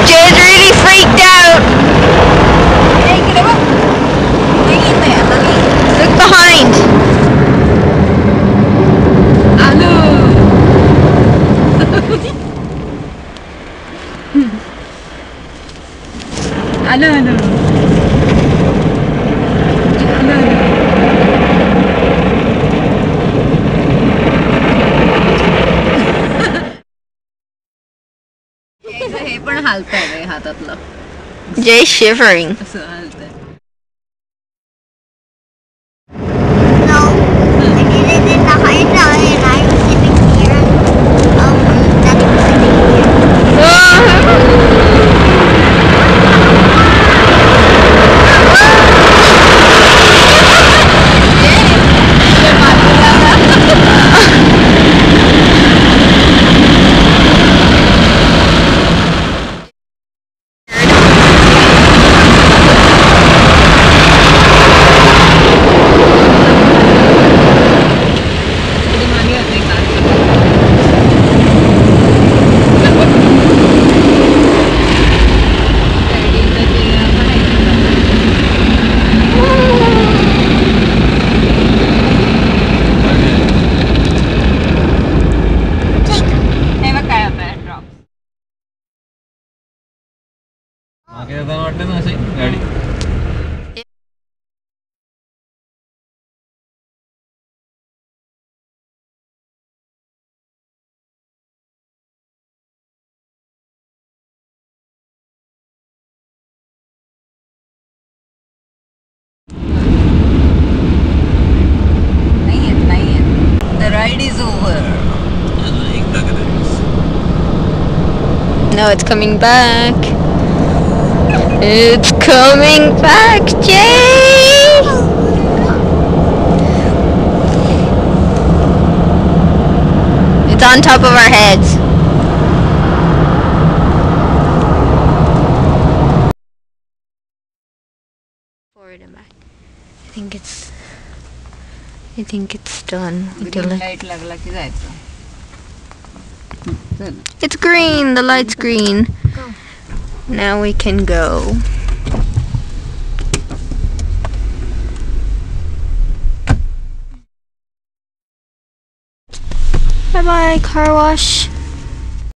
Jay's really freaked out. Look behind. Hello. हे पण हालतंय रे हातातलं. Jay's shivering. असं हालतंय. No, I did it in the high town and I'm sitting here and nothing's sitting here. गाडी The ride is over. No, it's coming back. It's coming back, Jay! It's on top of our heads. Forward and back. I think it's done. Green light लागला की जायचं. चल. It's green. The light's green. Go. Now we can go. Bye bye, car wash.